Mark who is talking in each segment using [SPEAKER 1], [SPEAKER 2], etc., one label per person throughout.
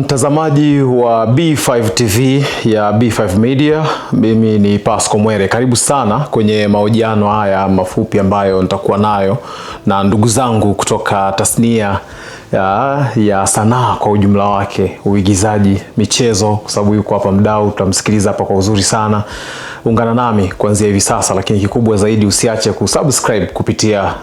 [SPEAKER 1] Mtazamaji wa B5 TV ya B5 Media, mimi ni Pasco Mwere. Karibu sana kwenye mahojiano haya mafupi ambayo nitakuwa nayo na ndugu zangu kutoka tasnia ya sanaa kwa ujumla wake, uigizaji, michezo, kwa sababu yuko hapa mdau, tutamsikiliza hapa kwa uzuri sana. Ungana nami kuanzia hivi sasa, lakini kikubwa zaidi usiache kusubscribe kupitia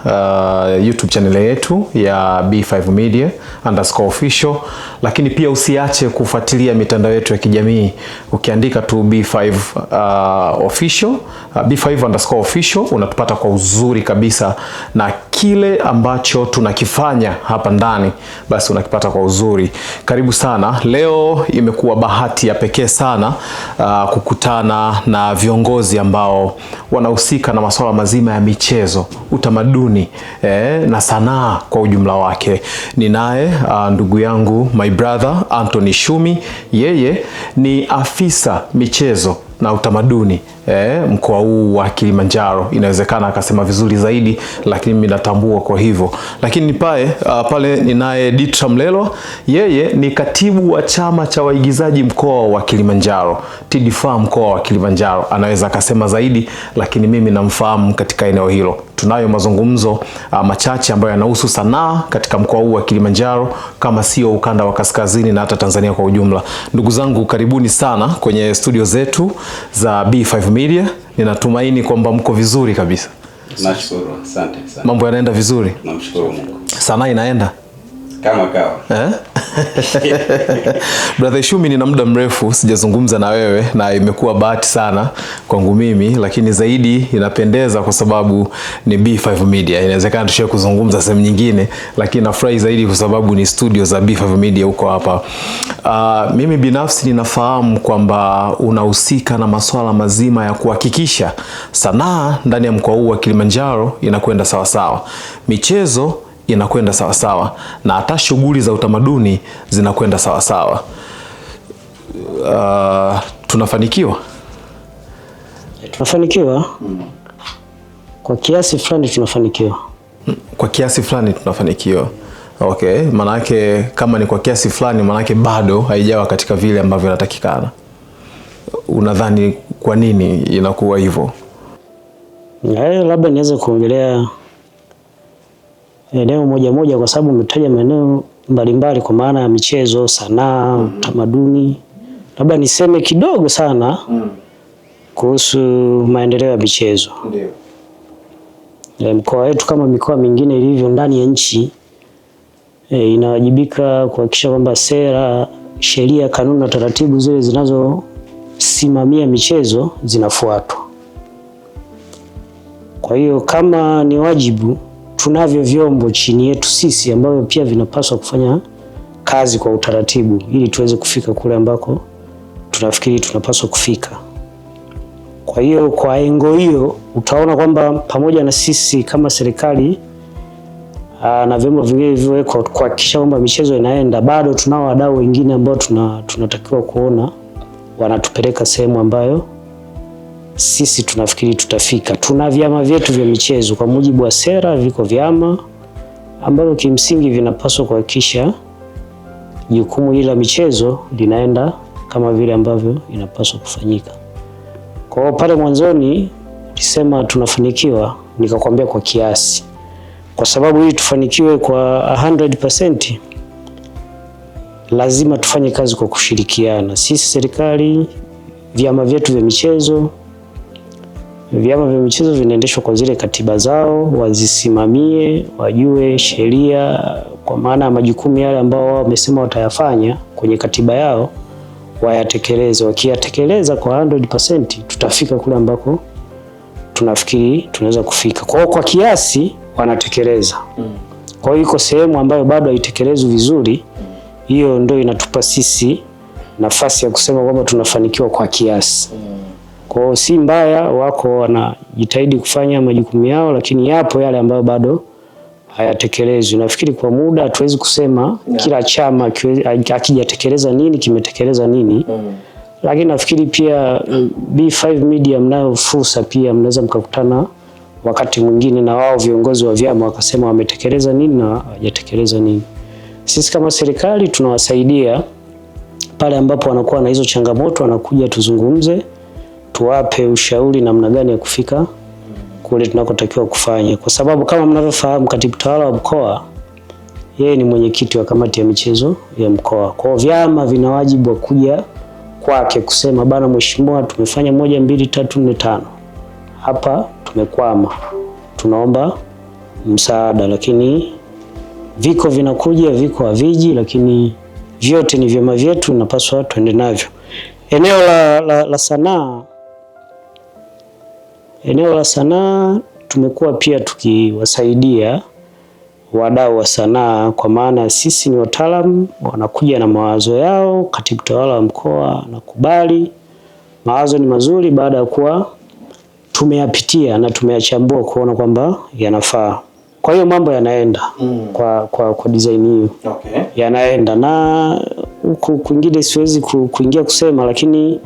[SPEAKER 1] YouTube channel yetu ya B5 Media _official, lakini pia usiache kufuatilia mitandao yetu ya kijamii. Ukiandika tu B5 official, B5 _official, unatupata kwa uzuri kabisa, na kile ambacho tunakifanya hapa ndani basi unakipata kwa uzuri. Karibu sana. Leo imekuwa bahati ya pekee sana kukutana na viongozi ambao wanahusika na masuala mazima ya michezo, utamaduni na sanaa kwa ujumla wake. Ninaye ndugu yangu, my brother Anthony Shumi. Yeye ni afisa michezo na utamaduni mkoa huu wa Kilimanjaro. Inawezekana akasema vizuri zaidi, lakini mimi natambua kwa hivyo. Lakini pale ninaye Ditra Mlelwa. Yeye ni katibu wa chama cha waigizaji mkoa wa Kilimanjaro, TDFA mkoa wa Kilimanjaro. Anaweza akasema zaidi, lakini mimi namfahamu katika eneo hilo. Tunayo mazungumzo machache ambayo yanahusu sanaa katika mkoa huu wa Kilimanjaro, kama sio ukanda wa kaskazini na hata Tanzania kwa ujumla. Ndugu zangu, karibuni sana kwenye studio zetu za B5 Media. Ninatumaini kwamba mko vizuri kabisa.
[SPEAKER 2] Nashukuru, asante sana.
[SPEAKER 1] Mambo yanaenda vizuri?
[SPEAKER 2] Namshukuru Mungu.
[SPEAKER 1] Sanaa inaenda
[SPEAKER 2] kama kawa.
[SPEAKER 1] Brother Shumi, nina muda mrefu sijazungumza na wewe, na imekuwa bahati sana kwangu mimi, lakini zaidi inapendeza kwa sababu ni B5 Media. Inawezekana tushaye kuzungumza sehemu nyingine, lakini nafurahi zaidi kwa sababu ni studio za B5 Media huko hapa. Mimi binafsi ninafahamu kwamba unahusika na masuala mazima ya kuhakikisha sanaa ndani ya mkoa huu wa Kilimanjaro inakwenda sawa sawa, michezo inakwenda sawa sawa, na hata shughuli za utamaduni zinakwenda sawa sawa. Tunafanikiwa?
[SPEAKER 3] Tunafanikiwa. Kwa kiasi fulani tunafanikiwa.
[SPEAKER 1] Kwa kiasi fulani tunafanikiwa. Okay, manake kama ni kwa kiasi fulani, manake bado haijawa katika vile ambavyo inatakikana. Unadhani kwa nini inakuwa hivyo?
[SPEAKER 3] Labda niweze kuongelea eneo moja kwa sababu umetaja maeneo mbalimbali kwa maana ya michezo, sanaa, utamaduni. Labda niseme kidogo sana kuhusu maendeleo ya michezo. Ndio. Mkoa wetu kama mikoa mingine ilivyo ndani ya nchi inawajibika kuhakikisha kwamba sera, sheria, kanuni na taratibu zile zinazosimamia michezo zinafuatwa. Kwa hiyo kama ni wajibu, tunavyo vyombo chini yetu sisi ambavyo pia vinapaswa kufanya kazi kwa utaratibu ili tuweze kufika kule ambako tunafikiri tunapaswa kufika. Kwa hiyo kwa engo hiyo utaona kwamba pamoja na sisi kama serikali na vyombo vingine vilivyowekwa kuhakikisha kwamba michezo inaenda, bado tunao wadau wengine ambao tunatakiwa kuona wanatupeleka sehemu ambayo sisi tunafikiri tutafika. Tuna vyama vyetu vya michezo kwa mujibu wa sera, viko vyama ambavyo kimsingi vinapaswa kuhakikisha jukumu hili la michezo linaenda kama vile ambavyo inapaswa kufanyika. Kwa hiyo pale mwanzoni nilisema tunafanikiwa, nikakwambia kwa kiasi. Kwa sababu hii tufanikiwe kwa 100%, lazima tufanye kazi kwa kushirikiana. Sisi serikali, vyama vyetu vya michezo. Vyama vya michezo vinaendeshwa kwa zile katiba zao, wazisimamie, wajue sheria kwa maana ya majukumu yale ambao wao wamesema watayafanya kwenye katiba yao, wayatekeleze. Wakiyatekeleza kwa 100%, tutafika kule ambako tunafikiri tunaweza kufika. Kwa hiyo kwa kiasi wanatekeleza. Kwa hiyo iko sehemu ambayo bado haitekelezwi vizuri, hiyo ndio inatupa sisi nafasi ya kusema kwamba tunafanikiwa kwa kiasi. Kwa hiyo si mbaya, wako wanajitahidi kufanya majukumu yao, lakini yapo yale ambayo bado hayatekelezwi. Nafikiri kwa muda hatuwezi kusema kila chama akijatekeleza nini kimetekeleza nini. Lakini nafikiri pia B5 Media mnayo fursa pia, mnaweza mkakutana wakati mwingine na wao viongozi wa vyama wakasema wametekeleza nini na hawajatekeleza nini. Sisi kama serikali tunawasaidia pale ambapo wanakuwa na hizo changamoto wanakuja tuzungumze, tuwape ushauri namna gani ya kufika kule tunakotakiwa kufanya, kwa sababu kama mnavyofahamu katibu tawala wa mkoa yeye ni mwenyekiti wa kamati ya michezo ya mkoa. Kwa vyama vina wajibu wa kuja kwake kusema bana, mheshimiwa, tumefanya 1 2 3 4 5 hapa tumekwama, tunaomba msaada. Lakini viko vinakuja, viko haviji, lakini vyote ni vyama vyetu, napaswa tuende navyo. Eneo la sanaa, eneo la sanaa tumekuwa pia tukiwasaidia wadau wa sanaa, kwa maana sisi ni wataalamu, wanakuja na mawazo yao, katibu tawala wa mkoa anakubali, mawazo ni mazuri baada ya kuwa tumeyapitia na tumeyachambua kuona kwamba yanafaa. Kwa hiyo mambo yanaenda kwa design hiyo. Okay. Yanaenda, na huku kwingine siwezi kuingia kusema, lakini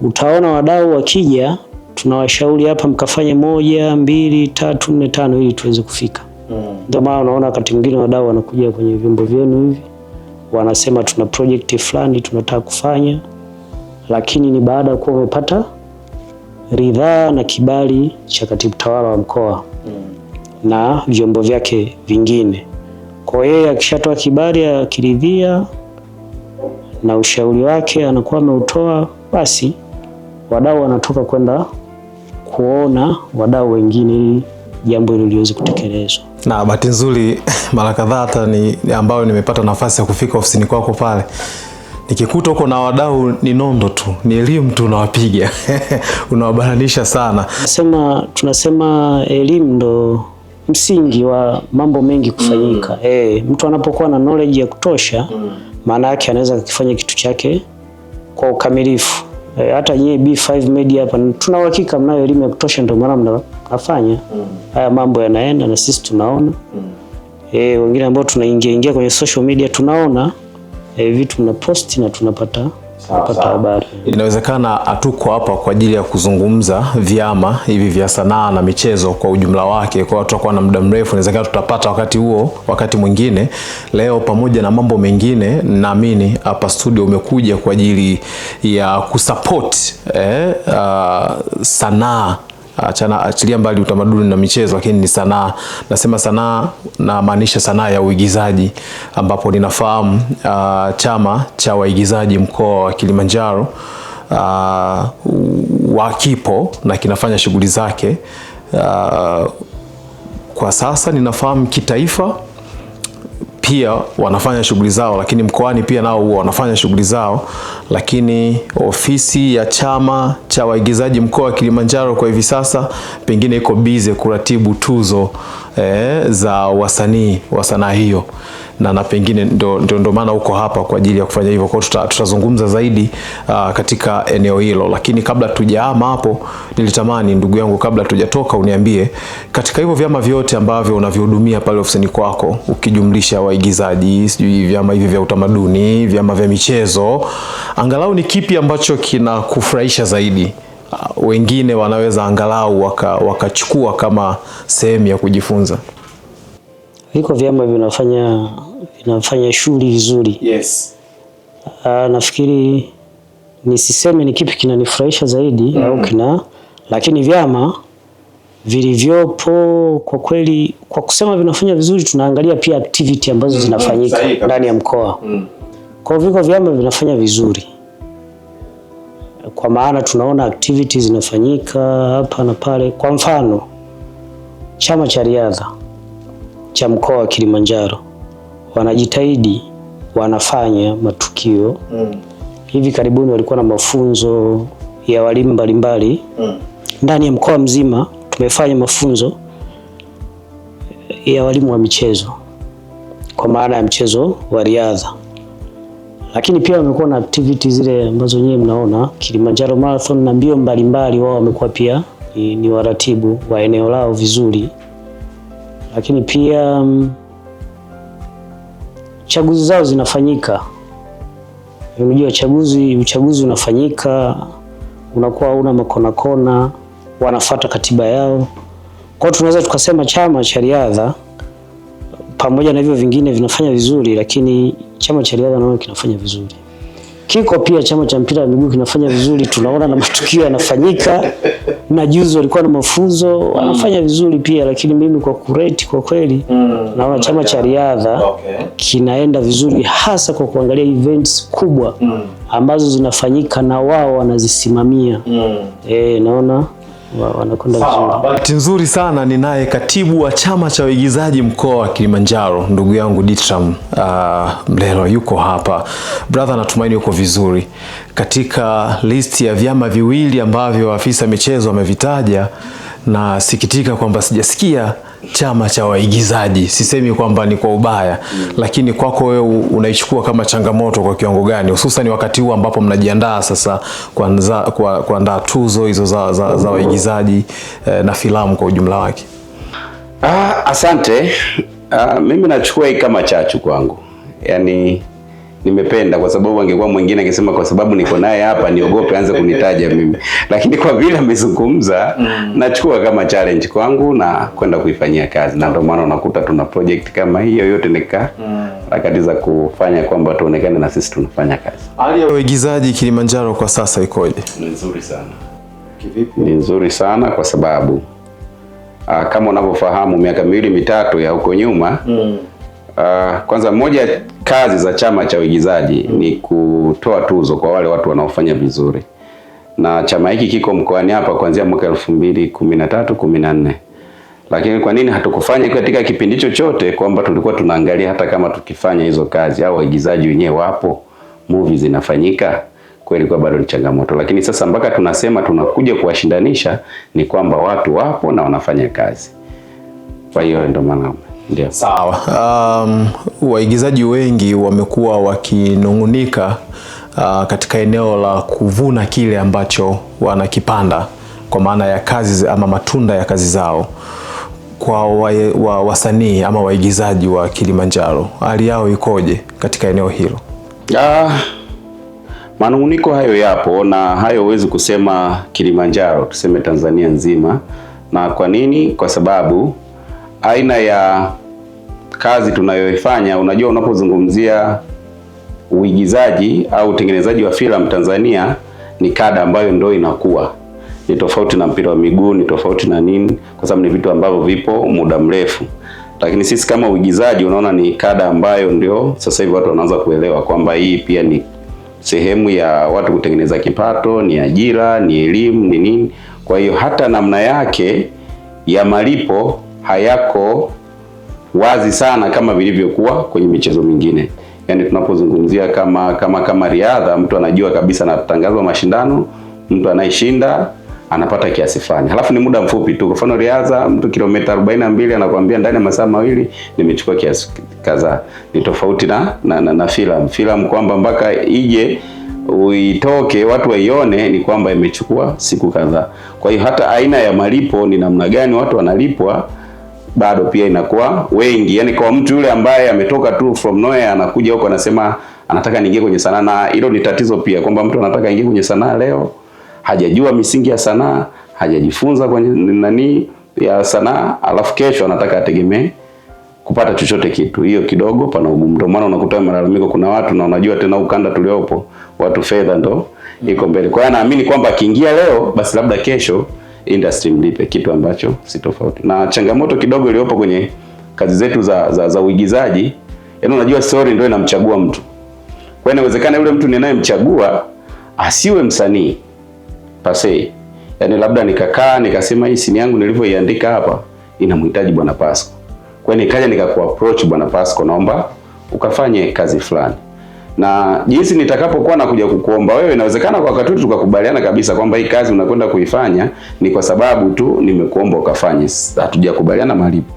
[SPEAKER 3] utaona wadau wakija tunawashauri hapa mkafanye 1 2 3 4 5 ili tuweze kufika. Ndio maana unaona wakati mwingine wadau wanakuja kwenye vyombo vyenu hivi wanasema tuna project fulani tunataka kufanya, lakini ni baada ya kuwa wamepata ridhaa na kibali cha katibu tawala wa mkoa na vyombo vyake vingine. Kwa hiyo akishatoa kibali, akiridhia na ushauri wake anakuwa ameutoa, basi wadau wanatoka kwenda kuona wadau wengine ili jambo hilo liweze kutekelezwa.
[SPEAKER 1] Na bahati nzuri mara kadhaa hata ni ambayo nimepata nafasi ya kufika ofisini kwako pale, nikikuta uko na wadau ni nondo tu, ni elimu tu unawapiga unawabananisha sana. Tunasema elimu ndo msingi wa mambo mengi kufanyika. Mtu anapokuwa na knowledge ya kutosha, maana yake anaweza kufanya kitu chake kwa ukamilifu. Hata nyie B5 Media hapa tuna uhakika mnayo elimu ya kutosha, ndio maana mnafanya haya mambo yanaenda na sisi tunaona. Wengine ambao tunaingia kwenye social media tunaona vitu mnaposti na tunapata habari. Inawezekana hatuko hapa kwa ajili ya kuzungumza vyama hivi vya sanaa na michezo kwa ujumla wake, kwa tutakuwa na muda mrefu, inawezekana tutapata wakati mwingine. Leo pamoja na mambo mengine, naamini hapa studio umekuja kwa ajili ya kusupport sanaa. Achilia mbali utamaduni na michezo, lakini ni sanaa. Nasema sanaa na maanisha sanaa ya uigizaji, ambapo ninafahamu chama cha waigizaji mkoa wa Kilimanjaro wakipo na kinafanya shughuli zake. Kwa sasa ninafahamu kitaifa pia wanafanya shughuli zao, lakini mkoani pia nao huwa wanafanya shughuli zao, lakini ofisi ya chama cha waigizaji mkoa wa Kilimanjaro kwa hivi sasa pengine iko busy kuratibu tuzo za wasanii wa sanaa hiyo, na pengine ndo maana uko hapa kwa ajili ya kufanya hivyo. Kwa tutazungumza zaidi katika eneo hilo, lakini kabla tujaama hapo, nilitamani ndugu yangu, kabla tujatoka, uniambie katika hivyo vyama vyote ambavyo unavihudumia pale ofisini kwako, ukijumlisha waigizaji, sijui vyama hivi vya utamaduni, vyama vya michezo, angalau ni kipi ambacho kinakufurahisha zaidi? Wengine wanaweza angalau wakachukua kama sehemu ya kujifunza.
[SPEAKER 3] Viko vyama vinafanya shughuli vizuri.
[SPEAKER 1] Yes.
[SPEAKER 3] Nafikiri nisiseme ni kipi kinanifurahisha zaidi au lakini vyama vilivyopo kwa kweli, kwa kusema vinafanya vizuri, tunaangalia pia activity ambazo zinafanyika ndani ya mkoa. Kwa viko vyama vinafanya vizuri, kwa maana tunaona activities zinafanyika hapa na pale. Kwa mfano, chama cha riadha cha mkoa wa Kilimanjaro wanajitahidi, wanafanya matukio. Hivi karibuni walikuwa na mafunzo ya walimu mbalimbali ndani ya mkoa mzima. Tumefanya mafunzo ya walimu wa michezo kwa maana ya mchezo wa riadha, lakini pia wamekuwa na activities zile ambazo nyewe mnaona Kilimanjaro Marathon na mbio mbalimbali. Wao wamekuwa pia ni waratibu wa eneo lao vizuri, lakini pia chaguzi zao zinafanyika. Unajua uchaguzi unafanyika, unakuwa una makona, wanafuata katiba yao. Kwa hiyo tunaweza tukasema chama cha riadha pamoja na hivyo vingine vinafanya vizuri, lakini chama cha riadha naona kinafanya vizuri. Kiko pia chama cha mpira wa miguu kinafanya vizuri, tunaona na matukio yanafanyika, na juzi walikuwa na mafunzo wanafanya vizuri pia, lakini mimi kwa kureti kwa kweli naona chama cha riadha kinaenda vizuri, hasa kwa kuangalia events kubwa ambazo zinafanyika na wao wanazisimamia. Naona wanakwenda vizuri.
[SPEAKER 1] Bahati nzuri sana ninaye katibu wa chama cha waigizaji mkoa wa Kilimanjaro, ndugu yangu Ditram Mlelo yuko hapa. Brother, natumaini uko vizuri. Katika listi ya vyama viwili ambavyo afisa michezo amevitaja, na sikitika kwamba sijasikia chama cha waigizaji. Sisemi kwamba ni kwa ubaya, lakini kwako wewe unaichukua kama changamoto kwa kiwango gani, hususan wakati huu ambapo mnajiandaa sasa kuandaa tuzo hizo za waigizaji na filamu kwa ujumla wake?
[SPEAKER 2] Asante. Mimi nachukua hii kama chachu kwangu. Yaani nimependa, kwa sababu angekuwa mwingine angesema kwa sababu niko naye hapa niogope anze kunitaja mimi. Lakini kwa vile amezungumza, nachukua kama challenge kwangu na kwenda kuifanyia kazi. Na ndio maana unakuta tuna project kama hiyo yote nika harakati za kufanya kwamba tuonekane na sisi tunafanya kazi.
[SPEAKER 1] Hali ya waigizaji Kilimanjaro kwa sasa ikoje?
[SPEAKER 2] Ni nzuri sana. Kivipi? Ni nzuri sana kwa sababu kama unavyofahamu miaka 2-3 ya huko nyuma, kwanza moja kazi za chama cha waigizaji ni kutoa tuzo kwa wale watu wanaofanya vizuri. Na chama hiki kiko mkoani hapa kuanzia mwaka 2013-14. Lakini kwa nini hatukufanya katika kipindi chochote, kwamba tulikuwa tunaangalia hata kama tukifanya hizo kazi au waigizaji wenyewe wapo, movies zinafanyika, kweli kwa bado ni changamoto. Lakini sasa mpaka tunasema tunakuja kuwashindanisha ni watu wapo na wanafanya kazi. Kwa hiyo ndio maana ndio.
[SPEAKER 1] Sawa. Waigizaji wengi wamekuwa wakinungunika katika eneo la kuvuna kile ambacho wanakipanda, kwa maana ya kazi ama matunda ya kazi zao. Kwa wasanii ama waigizaji wa Kilimanjaro, hali yao ikoje katika eneo hilo?
[SPEAKER 2] Manunguniko hayo yapo, na hayo huwezi kusema Kilimanjaro, tuseme Tanzania nzima. Na kwa nini? Kwa sababu aina ya kazi tunayoifanya, unajua unapozungumzia uigizaji au utengenezaji wa filamu Tanzania, ni kada ambayo ndio inakuwa. Ni tofauti na mpira wa miguu, ni tofauti na nini, kwa sababu ni vitu ambavyo vipo muda mrefu. Lakini sisi kama uigizaji unaona ni kada ambayo ndio sasa hivi watu wanaanza kuelewa kwamba hii pia ni sehemu ya watu kutengeneza kipato, ni ajira, ni elimu, ni nini. Kwa hiyo hata namna yake ya malipo hayako wazi sana kama vilivyokuwa kwenye michezo mingine. Yaani tunapozungumzia kama riadha, mtu anajua kabisa na tangazo mashindano, mtu anayeshinda anapata kiasi fulani. Halafu ni muda mfupi tu. Kwa mfano riadha, mtu kilomita 42 anakuambia ndani ya masaa 2 nimechukua kiasi kadhaa. Ni tofauti na filamu kwamba mpaka ije uitoke watu waione ni kwamba imechukua siku kadhaa. Kwa hiyo hata aina ya malipo ni namna gani watu wanalipwa bado pia inakuwa wengi. Yaani kwa mtu yule ambaye ametoka tu from nowhere anakuja huko anasema anataka niingie kwenye sanaa, na hilo ni tatizo pia, kwamba mtu anataka ingie kwenye sanaa leo, hajajua misingi ya sanaa, hajajifunza kwenye nani ya sanaa, alafu kesho anataka ategemee kupata chochote kitu. Hiyo kidogo pana ugumu. Ndio maana unakuta malalamiko, kuna watu na unajua tena ukanda tuliopo watu fedha ndo iko mbele. Kwa hiyo naamini kwamba akiingia leo basi labda kesho industry mlipe, kitu ambacho si tofauti. Na changamoto kidogo iliyopo kwenye kazi zetu za uigizaji, yaani unajua story ndio inamchagua mtu. Kwa hiyo inawezekana yule mtu ninayemchagua asiwe msanii pase. Yaani labda nikakaa nikasema hii scene yangu nilivyoiandika hapa inamhitaji Bwana Pasco. Kwa hiyo nikaja nikakuapproach Bwana Pasco, naomba ukafanye kazi fulani. Na jinsi nitakapokuwa nakuja kukuomba wewe, inawezekana kwa wakati tukakubaliana kabisa kwamba hii kazi unakwenda kuifanya ni kwa sababu tu nimekuomba ukafanye, hatujakubaliana malipo.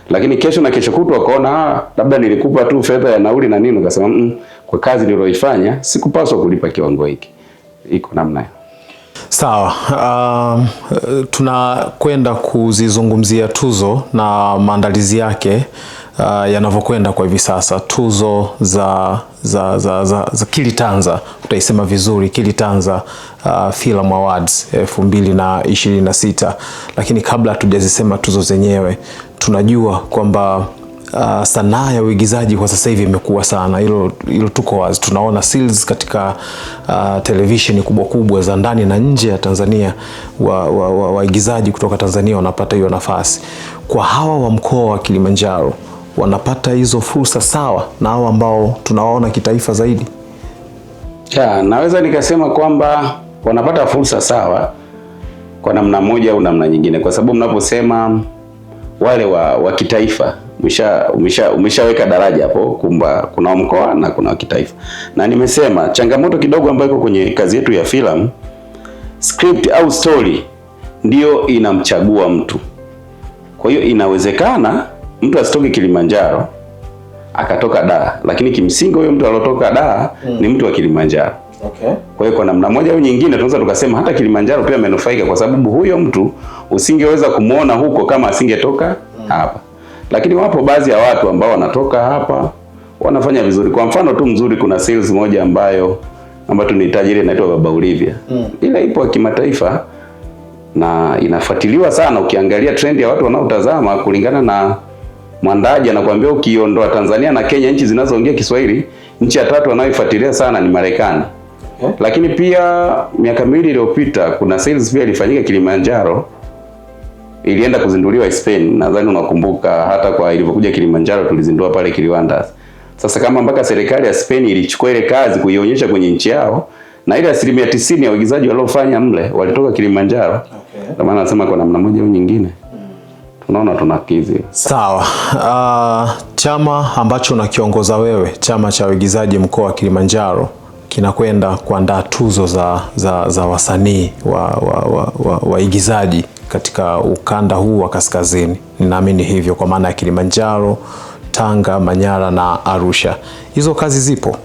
[SPEAKER 2] Lakini kesho na kesho kutwa ukaona labda nilikupa tu fedha ya nauli na nini, ukasema kwa kazi niliyoifanya sikupaswa kulipa kiwango hiki. Iko namna hiyo.
[SPEAKER 1] Sawa. Tunakwenda kuzizungumzia tuzo na maandalizi yake yanavyokwenda kwa hivi sasa. Tuzo za Kilitanza, utaisema vizuri, Kilitanza Film Awards 2026. Lakini kabla hatujazisema tuzo zenyewe, tunajua kwamba sanaa ya uigizaji kwa sasa hivi imekuwa sana. Hilo tuko wazi. Tunaona series katika televisheni kubwa kubwa za ndani na nje ya Tanzania, waigizaji kutoka Tanzania wanapata hiyo nafasi. Kwa hawa wa mkoa wa Kilimanjaro wanapata hizo fursa sawa na hao ambao tunawaona kitaifa zaidi?
[SPEAKER 2] Naweza nikasema kwamba wanapata fursa sawa kwa namna moja au namna nyingine, kwa sababu mnaposema wale wa kitaifa umeshaweka daraja hapo kwamba kuna mkoa na kuna kitaifa. Na nimesema changamoto kidogo ambayo iko kwenye kazi yetu ya filamu, script au story ndio inamchagua mtu. Kwa hiyo inawezekana mtu asitoke Kilimanjaro akatoka Dar, lakini kimsingi huyo mtu alotoka Dar ni mtu wa Kilimanjaro.
[SPEAKER 1] Okay.
[SPEAKER 2] Kwa hiyo kwa namna moja au nyingine tunaweza tukasema hata Kilimanjaro pia amenufaika, kwa sababu huyo mtu usingeweza kumuona huko kama asingetoka hapa. Lakini wapo baadhi ya watu ambao wanatoka hapa wanafanya vizuri. Kwa mfano tu mzuri, kuna series moja ambayo tunahitaji, ile inaitwa Baba Olivia. Ile ipo kimataifa na inafuatiliwa sana. Ukiangalia trend ya watu wanaotazama kulingana na mwandaji, anakuambia ukiondoa Tanzania na Kenya, nchi zinazoongea Kiswahili, nchi ya tatu wanayoifuatilia sana ni Marekani. Lakini pia miaka miwili iliyopita kuna series pia ilifanyika Kilimanjaro, ilienda kuzinduliwa Spain. Nadhani unakumbuka, hata kwa ilivyokuja Kilimanjaro tulizindua pale Kiliwanda. Sasa kama mpaka serikali ya Spain ilichukua ile kazi kuionyesha kwenye nchi yao, na ile 90% ya waigizaji waliofanya mle walitoka Kilimanjaro. Kwa maana nasema kwa namna moja au nyingine tunaona tunakizi.
[SPEAKER 1] Sawa. Chama ambacho unakiongoza wewe, chama cha waigizaji mkoa wa Kilimanjaro, kinakwenda kuandaa tuzo za wasanii waigizaji katika ukanda huu wa kaskazini. Ninaamini hivyo, kwa maana ya Kilimanjaro, Tanga, Manyara na Arusha. Hizo kazi zipo?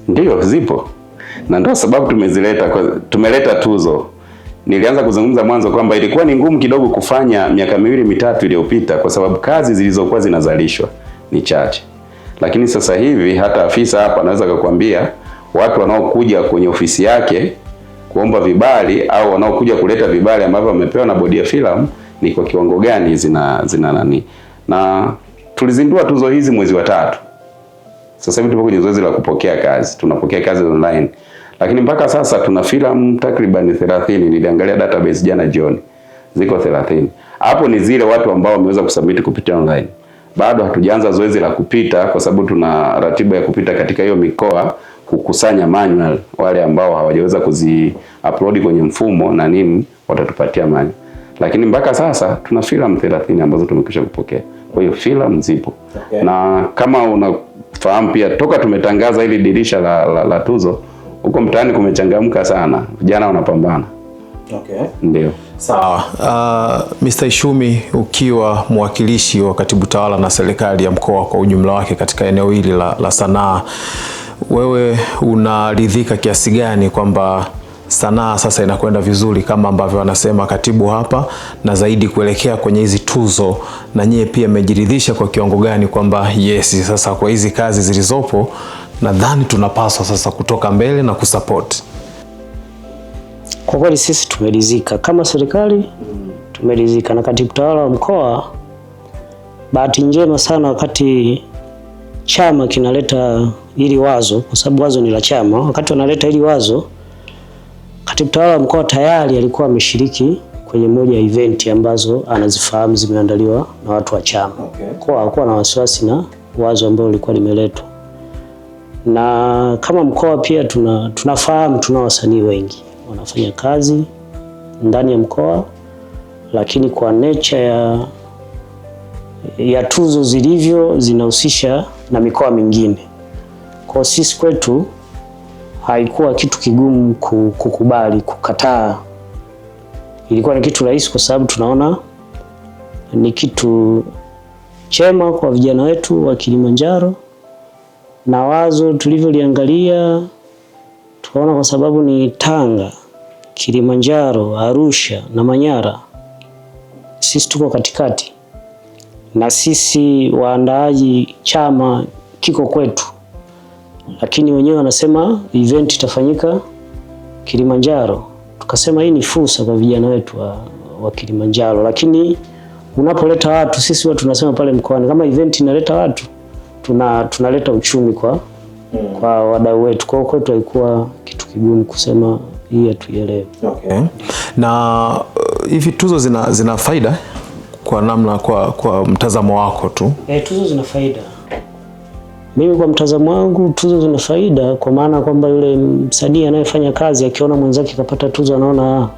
[SPEAKER 2] Ndiyo, zipo. Na ndio sababu tumeleta tuzo. Nilianza kuzungumza mwanzo kwamba ilikuwa ni ngumu kidogo kufanya miaka miwili mitatu iliyopita, kwa sababu kazi zilizokuwa zinazalishwa ni chache. Lakini sasa hivi hata afisa hapa anaweza kukuambia watu wanaokuja kwenye ofisi yake kuomba vibali au wanaokuja kuleta vibali ambavyo wamepewa na bodi ya filamu ni kwa kiwango gani zina nani. Na tulizindua tuzo hizi mwezi wa 3. Sasa hivi tupo kwenye zoezi la kupokea kazi. Tunapokea kazi online. Lakini mpaka sasa tuna filamu takriban 30. Niliangalia database jana jioni. Ziko 30. Hapo ni zile watu ambao wameweza kusubmit kupitia online. Bado hatujaanza zoezi la kupita, kwa sababu tuna ratiba ya kupita katika hiyo mikoa kukusanya manual. Wale ambao hawajaweza kuzi-upload kwenye mfumo na nini watatupatia manual. Lakini mpaka sasa tuna filamu 30 ambazo tumekwisha kupokea. Kwa hiyo filamu zipo. Okay. Na kama unafahamu pia toka tumetangaza ili dirisha la tuzo, huko mtaani kumechangamka sana. Vijana wanapambana.
[SPEAKER 1] Okay.
[SPEAKER 2] Ndio.
[SPEAKER 1] Sawa. Mr. Ishumi, ukiwa mwakilishi wa katibu tawala na serikali ya mkoa kwa ujumla wake katika eneo hili la sanaa, wewe unaridhika kiasi gani kwamba sanaa sasa inakwenda vizuri kama ambavyo wanasema katibu hapa, na zaidi kuelekea kwenye hizi tuzo, na nyie pia mmejiridhisha kwa kiwango gani kwamba yes, sasa kwa hizi kazi zilizopo nadhani tunapaswa sasa kutoka mbele na kusupport?
[SPEAKER 3] Kwa kweli sisi tumeridhika kama serikali, tumeridhika na katibu tawala wa mkoa. Bahati njema sana wakati chama kinaleta hili wazo, kwa sababu wazo ni la chama. Wakati wanaleta hili wazo, katibu tawala wa mkoa tayari alikuwa ameshiriki kwenye moja ya event ambazo anazifahamu zimeandaliwa na watu wa chama. Okay. Kwa hakuwa na wasiwasi na wazo ambalo lilikuwa limeletwa. Na kama mkoa pia tunafahamu tuna wasanii wengi wanafanya kazi ndani ya mkoa, lakini kwa nature ya tuzo zilivyo zinahusisha na mikoa mingine. Kwa sisi kwetu haikuwa kitu kigumu kukubali, kukataa. Ilikuwa ni kitu rahisi, kwa sababu tunaona ni kitu chema kwa vijana wetu wa Kilimanjaro, na wazo tulivyoliangalia tukaona kwa sababu ni Tanga, Kilimanjaro, Arusha na Manyara, sisi tuko katikati, na sisi waandaaji chama kiko kwetu, lakini wenyewe wanasema event itafanyika Kilimanjaro. Tukasema hii ni fursa kwa vijana wetu wa Kilimanjaro, lakini unapoleta watu, sisi huwa tunasema pale mkoani kama event inaleta watu, tunaleta uchumi kwa wadau wetu. Kwa hiyo kwetu haikuwa kitu kigumu kusema hii hatuielewe.
[SPEAKER 1] Okay. Na hivi tuzo zina faida kwa namna kwa mtazamo wako tu?
[SPEAKER 3] Tuzo zina faida. Mimi kwa mtazamo wangu tuzo zina faida kwa maana kwamba yule msanii anayefanya kazi akiona mwenzake kapata tuzo anaona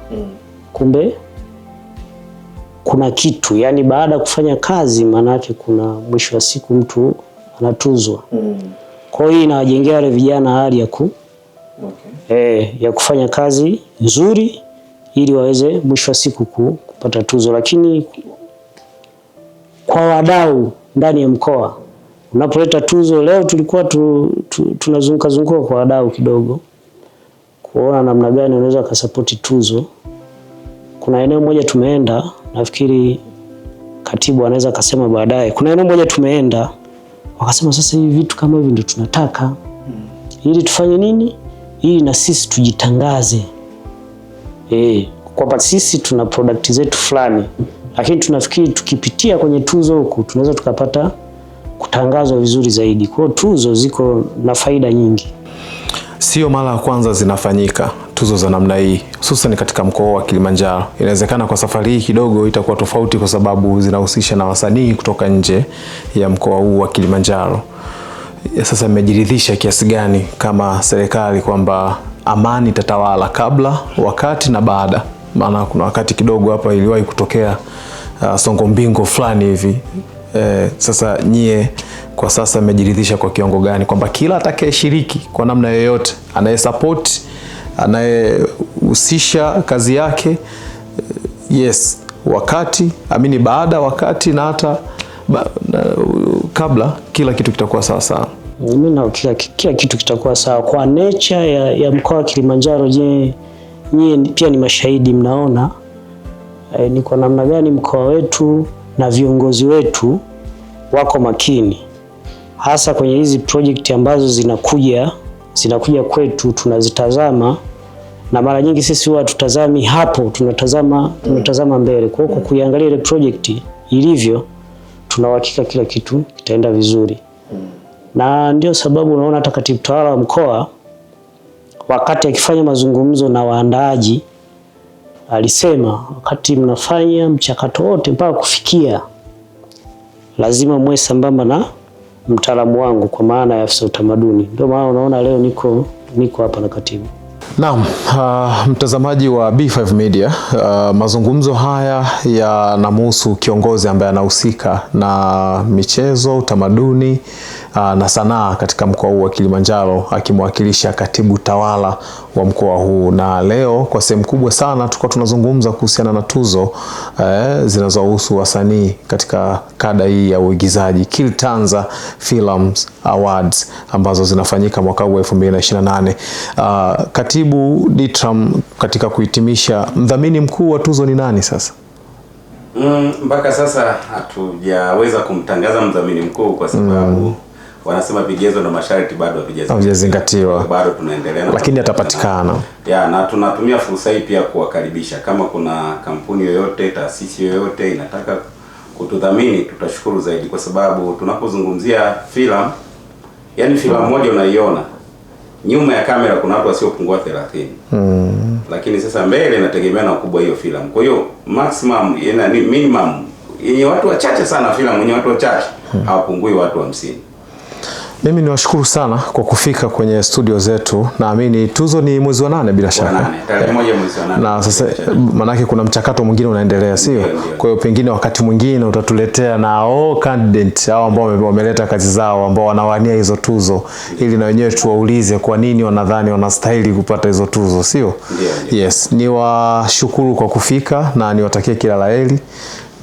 [SPEAKER 3] kumbe kuna kitu, yani baada ya kufanya kazi maana yake kuna mwisho wa siku mtu anatuzwa. Kwa hiyo inawajengea wale vijana hali ya ya kufanya kazi nzuri ili waweze mwisho wa siku kupata tuzo. Lakini kwa wadau ndani ya mkoa unapoleta tuzo, leo tulikuwa tunazunguka kwa wadau kidogo kuona namna gani unaweza kusapoti tuzo. Kuna eneo moja tumeenda, nafikiri katibu anaweza kusema baadaye. Kuna eneo moja tumeenda wakasema sasa hivi vitu kama hivi ndio tunataka. Ili tufanye nini? Ili na sisi tujitangaze. Kwamba sisi tuna product zetu fulani, lakini tunafikiri tukipitia kwenye tuzo huku tunaweza tukapata kutangazwa vizuri zaidi. Kwa hiyo tuzo ziko na faida nyingi.
[SPEAKER 1] Sio mara ya kwanza zinafanyika tuzo za namna hii, hususan katika mkoa wa Kilimanjaro. Inawezekana kwa safari hii kidogo itakuwa tofauti kwa sababu zinahusisha na wasanii kutoka nje ya mkoa huu wa Kilimanjaro. Sasa mmejiridhisha kiasi gani kama serikali kwamba amani itatawala kabla, wakati na baada? Maana kuna wakati kidogo hapa iliwahi kutokea songo mbingo fulani hivi. Sasa nyie kwa sasa mmejiridhisha kwa kiwango gani kwamba kila atakayeshiriki kwa namna yoyote, anayesupport, anayehusisha kazi yake, wakati, baada, wakati na hata kabla, kila kitu kitakuwa sawa sawa?
[SPEAKER 3] Mimi na kila kitu kitakuwa sawa kwa nature ya mkoa wa Kilimanjaro. Nyie pia ni mashahidi, mnaona ni kwa namna gani mkoa wetu na viongozi wetu wako makini, hasa kwenye hizi project ambazo zinakuja kwetu, tunazitazama, na mara nyingi sisi huwa tutazami hapo, tunatazama mbele. Kwa hiyo kuiangalia ile project ilivyo, tunahakika kila kitu kitaenda vizuri. Na ndio sababu unaona hata katibu tawala wa mkoa wakati akifanya mazungumzo na waandaaji alisema, wakati mnafanya mchakato wote mpaka kufikia, lazima muwe sambamba na mtaalamu wangu kwa maana ya afisa utamaduni. Ndio maana unaona leo niko hapa na katibu.
[SPEAKER 1] Naam, mtazamaji wa B5 Media, mazungumzo haya yanamhusu kiongozi ambaye anahusika na michezo, utamaduni na sanaa katika mkoa huu wa Kilimanjaro, akimwakilisha katibu tawala wa mkoa huu. Na leo kwa sehemu kubwa sana tulikuwa tunazungumza kuhusiana na tuzo zinazohusu wasanii katika kada hii ya uigizaji, Kiltanza Films Awards, ambazo zinafanyika mwaka huu 2028. Katibu Ditram, katika kuhitimisha, mdhamini mkuu wa tuzo ni nani sasa?
[SPEAKER 2] Mpaka sasa hatujaweza kumtangaza mdhamini mkuu kwa sababu wanasema vigezo na masharti bado
[SPEAKER 1] havijazingatiwa.
[SPEAKER 2] Bado tunaendelea,
[SPEAKER 1] lakini atapatikana.
[SPEAKER 2] Na tunatumia fursa hii pia kuwakaribisha, kama kuna kampuni yoyote, taasisi yoyote inataka kutudhamini, tutashukuru zaidi, kwa sababu tunapozungumzia filamu, yani filamu moja unaiona, nyuma ya kamera kuna watu wasiopungua 30. Lakini sasa mbele inategemea na ukubwa hiyo filamu. Kwa hiyo maximum minimum yenye watu wachache sana, filamu yenye watu wachache hawapungui watu 50.
[SPEAKER 1] Mimi niwashukuru sana kwa kufika kwenye studio zetu. Naamini tuzo ni mwezi wa 8 bila shaka.
[SPEAKER 2] Tarehe 1 mwezi wa 8.
[SPEAKER 1] Na sasa manake kuna mchakato mwingine unaendelea, sio? Kwa hiyo pengine wakati mwingine utatuletea na candidate hao ambao wameleta kazi zao, ambao wanawania hizo tuzo, ili na wenyewe tuwaulize kwa nini wanadhani wanastahili kupata hizo tuzo, sio? Yes, niwashukuru kwa kufika na niwatakie kila laheri.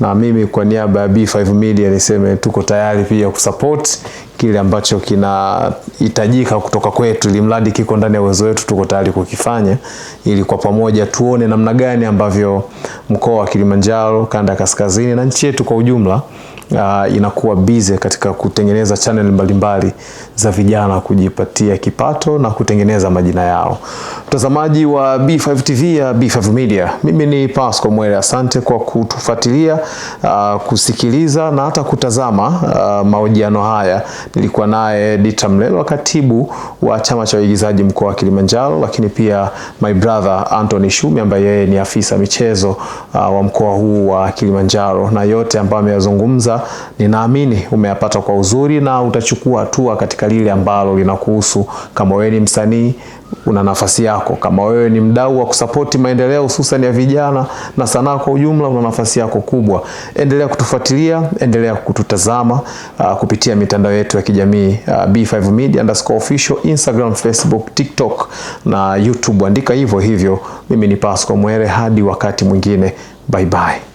[SPEAKER 1] Na mimi kwa niaba ya B5 Media niseme tuko tayari pia kusupport kile ambacho kinahitajika kutoka kwetu, ili mradi kiko ndani ya uwezo wetu, tuko tayari kukifanya, ili kwa pamoja tuone namna gani ambavyo mkoa wa Kilimanjaro, kanda kaskazini na nchi yetu kwa ujumla inakuwa busy katika kutengeneza channel mbalimbali za vijana kujipatia kipato na kutengeneza majina yao. Mtazamaji wa B5 TV ya B5 Media, mimi ni Pasco Mwere. Asante kwa kutufuatilia, kusikiliza na hata kutazama mahojiano haya. Nilikuwa naye Dita Mlelwa, katibu wa chama cha waigizaji mkoa wa Kilimanjaro, lakini pia my brother Anthony Shumi ambaye yeye ni afisa michezo wa mkoa huu wa Kilimanjaro, na yote ambayo ameyazungumza ninaamini umeyapata kwa uzuri na utachukua hatua katika lile ambalo linakuhusu. Kama wewe ni msanii, una nafasi yako. Kama wewe ni mdau wa kusapoti maendeleo hususan ya vijana na sanaa kwa ujumla, una nafasi yako kubwa. Endelea kutufuatilia, endelea kututazama kupitia mitandao yetu ya kijamii B5 Media_official, Instagram, Facebook, TikTok na YouTube. Andika hivyo hivyo. Mimi ni Pasco Mwere, hadi wakati mwingine. Bye bye.